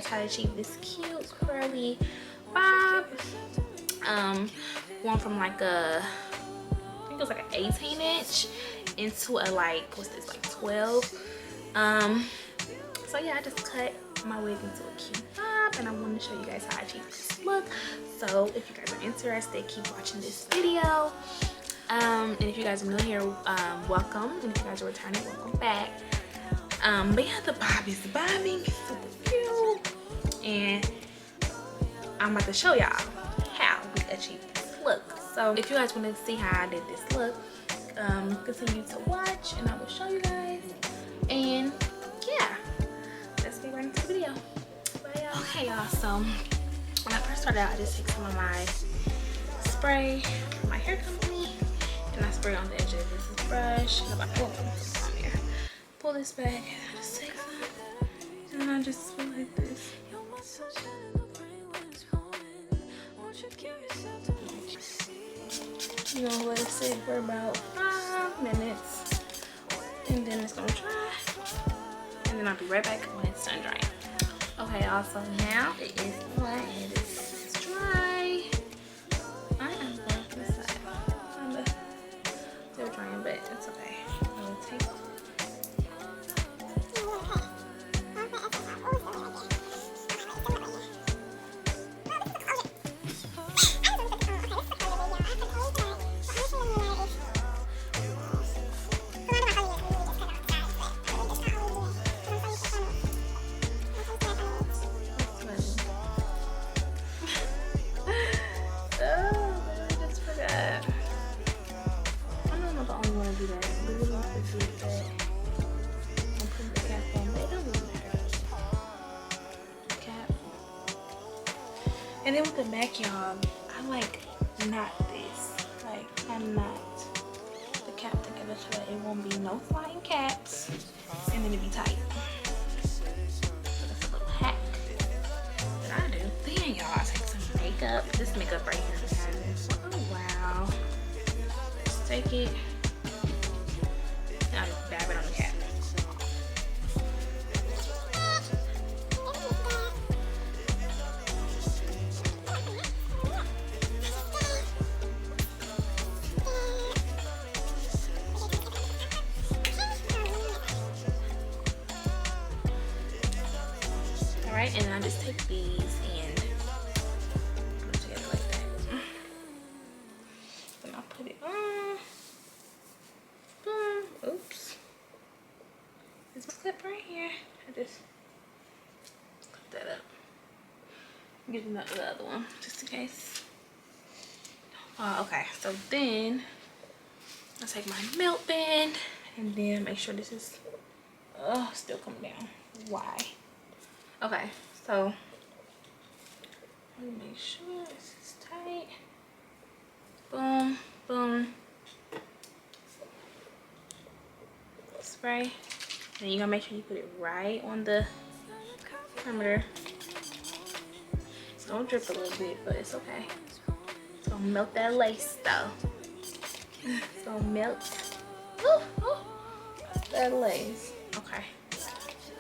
how to achieve this cute curly bob. Going from like a, I think it was like an 18-inch into a like, what's this, like 12. So yeah, I just cut my wig into a cute bob, and I want to show you guys how I achieve this look. So if you guys are interested, keep watching this video. And if you guys are new here, welcome, and if you guys are returning, welcome back. But yeah, the bob is bobbing, it's super cute, and I'm about to show y'all how we achieve this look. So if you guys want to see how I did this look, continue to watch and I will show you guys. And yeah, let's get right into the video. Bye, y'all. Okay, y'all, so when I first started out, I just take some of my spray from my hair company and I spray on the edge of this brush. And I'm like, pull this back, and I just take some, and then I just go like this. You're gonna let it sit for about 5 minutes, and then it's gonna dry, and then I'll be right back when it's done drying. Okay, also now it is wet and it's dry. I am going to the side. Still drying, but it's okay. I'm gonna take. And then with the back, y'all, I like knot this. Like, I knot the cap together so that it won't be no flying caps, and then it be tight. So that's a little hack that I do. Then y'all, I take some makeup. This makeup right here. Oh wow. Just take it and I just dab it on the cap. Alright, and then I just take these and put it together like that. Then I'll put it on. Boom. Oops. This clip right here. I just clip that up. Get the other one just in case. Okay, so then I take my melt band and then make sure this is still coming down. Why? Okay, so let me make sure this is tight. Boom, boom. Spray. And you gotta make sure you put it right on the perimeter. It's gonna drip a little bit, but it's okay. It's gonna melt that lace though. It's gonna melt that lace. Okay.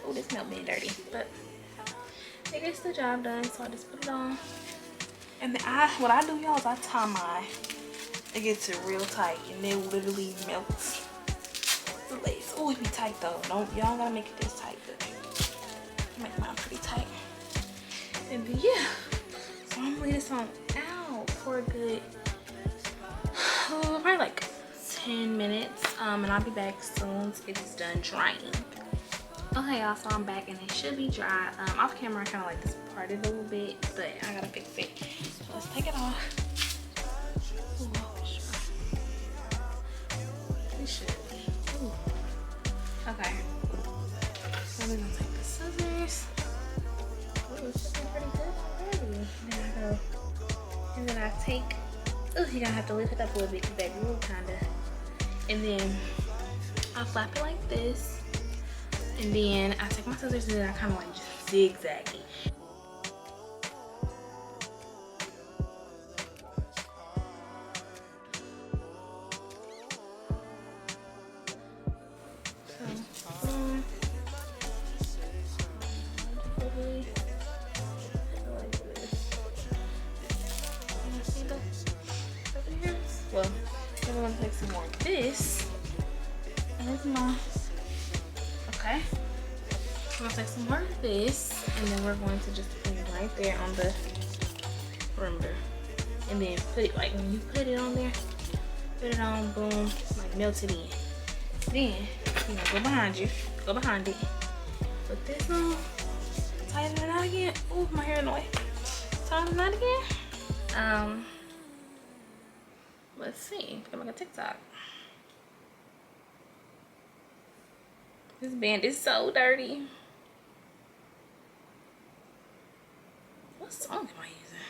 Oh, this melt being dirty, but it gets the job done, so I just put it on. And then what I do, y'all, is I tie mine. It gets it real tight, and it literally melts the lace. Oh, it be tight though. Y'all gotta make it this tight, but make mine pretty tight. And then yeah, so I'm gonna leave this on out for a good, probably like 10 minutes. And I'll be back soon to get this done drying. Okay, y'all, so I'm back and it should be dry. Off camera I kind of like this parted a little bit, but I gotta fix it. So let's take it off. Ooh, it should be. Ooh. Okay. So we're gonna take the scissors. Ooh, it's looking pretty good already. And then I take, ooh, you're gonna have to lift it up a little bit because that glue kinda. And then I flap it like this. And then I take my scissors and then I kind of like just zigzag it. So, boom. this, and then we're going to just put it right there on the perimeter, and then put it like when you put it on there, put it on, boom, like melt it in. Then you know, go behind it, put this on, tighten it out again. Oh, my hair in the way. Tighten it out again. Let's see. Come on, TikTok. This band is so dirty. What song am I using?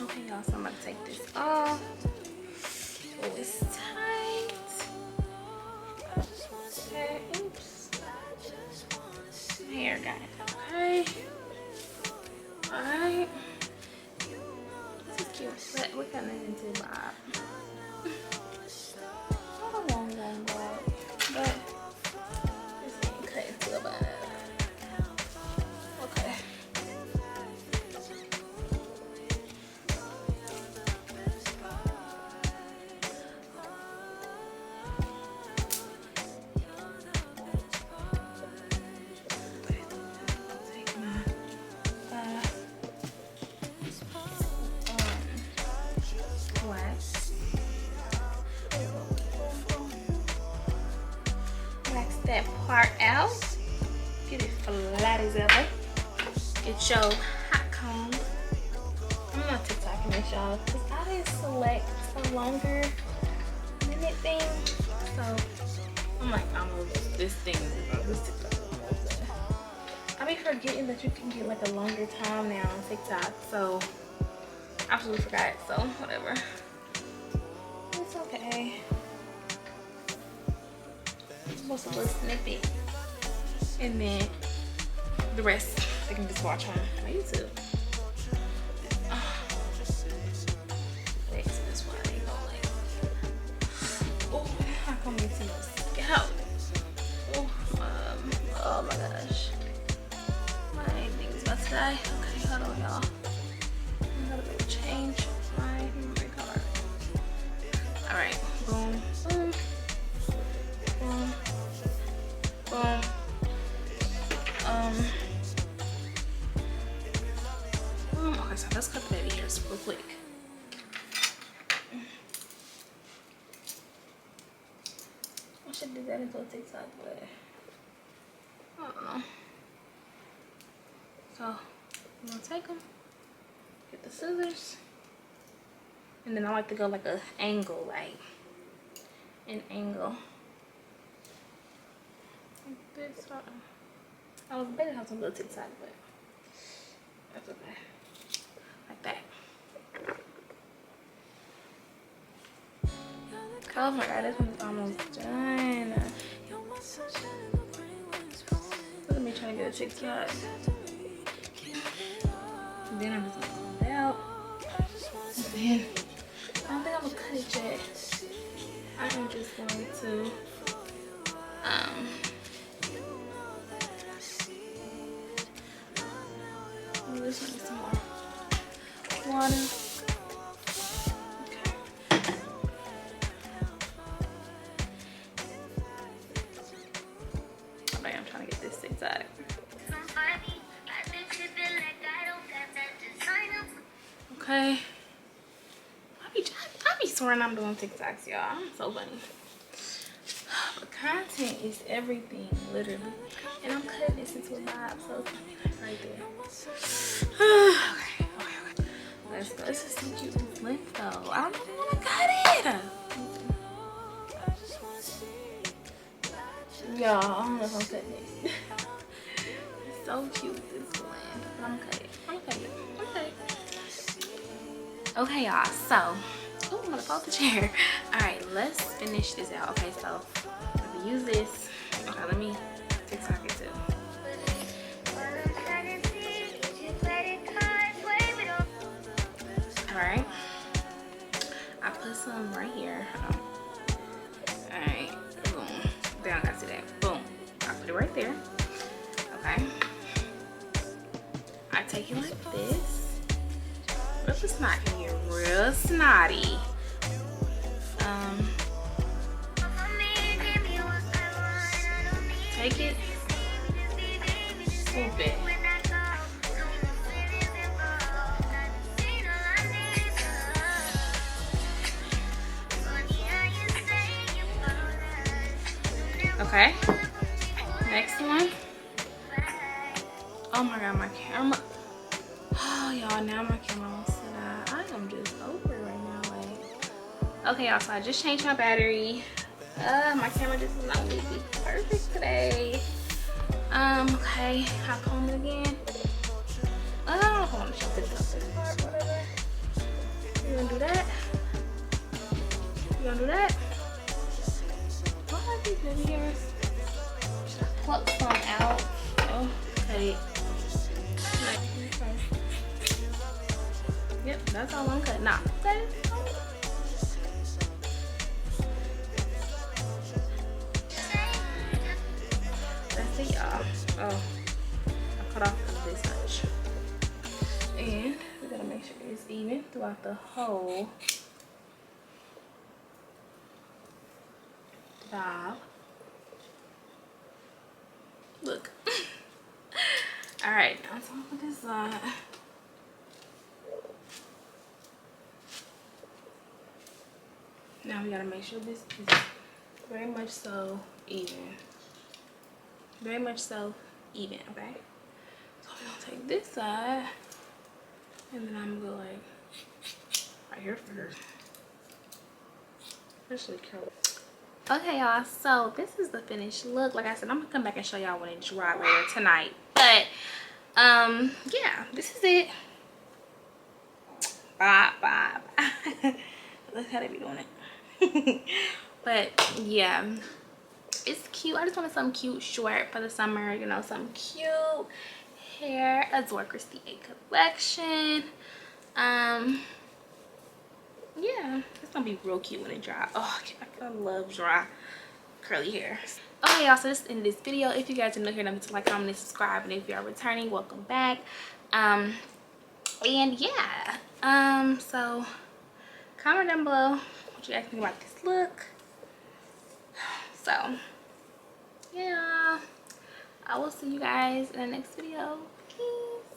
Okay, y'all, so I'm gonna take this off. Oh, it's tight. Okay, oops. Hair got it. Okay. Alright. This is cute. But we're kind of into Bob. Not a long bob, but this ain't cut into a bob. Okay. That part out, get it flat as ever. Get your hot comb. I'm not TikToking this, y'all, because I didn't select a longer minute thing. So I'm like, I'm gonna lose this thing. This TikTok. I be forgetting that you can get like a longer time now on TikTok. So I absolutely forgot. So whatever. It's okay. Just a little snippet, and then the rest they can just watch on my YouTube. Wait, so that's why they go like, oh, how come you see this? Get out! Oh my gosh, my thing is about to die. Okay, hold on, y'all. I'm gonna go change my memory color. All right, boom, boom. Boom. Okay, so let's cut the baby hairs real quick. I should do that into a TikTok, but I don't know. So I'm gonna take them, get the scissors, and then I like to go like an angle, like an angle. This, I was better have some little TikTok, but that's okay. Like that. Oh my god, this one's almost done. Look at me trying to get a TikTok. And then I'm just gonna pull it out. And then I don't think I'm gonna cut it yet. I'm just going to this one needs some more water. Okay. Alright, I'm trying to get this TikTok. Okay. I be swearing I'm doing TikToks, y'all. I'm so funny. But content is everything, literally. And I'm cutting this into a vibe, so it's gonna be like right there. Okay. Let's go. This is so cute and length though. I don't know if I got it. Y'all, I don't know if I'm cutting it. It's so cute, this length. But I'm cutting it. Okay, y'all. So, oh, I'm gonna fall off the chair. Alright, let's finish this out. Okay, so I'm gonna use this. Okay, let me TikTok it too. Alright, I put some right here. Alright, boom. They don't gotta see that. Boom. I put it right there. Okay. I take it like this. Real snotty here. Real snotty. shake it. Swoop it. Okay. Next one. Oh my god, my camera. Oh y'all, now my camera wants to die. I am just over it right now. Like, okay y'all, so I just changed my battery. My camera just is not gonna be perfect today. Okay, hop home again. I want to show this part, whatever. You gonna do that? You gonna do that? What are these baby hairs? Should I pluck some out? Oh, okay. Yep, that's all I'm cutting off. Okay. That's it, y'all. Oh, I cut off this much. And we gotta make sure it's even throughout the whole bob. Look. All right, now let's put this side. Now we gotta make sure this is very much so even. Very much so even, okay? So we're gonna take this side and then I'm gonna go like right here first. Especially curly. Okay y'all, so this is the finished look. Like I said, I'm gonna come back and show y'all when it dry later tonight. But yeah, this is it. Bye. Look how they be doing it. But yeah, it's cute. I just wanted something cute, short for the summer, you know, something cute hair. Adore Christy A collection. Yeah, it's gonna be real cute when it dry. Oh, I love dry curly hair. Okay y'all, so this is the end of this video. If you guys are new here, don't forget to like, comment, and subscribe. And if you are returning, welcome back. And yeah, so comment down below what you guys think about this look. So yeah, I will see you guys in the next video. Peace.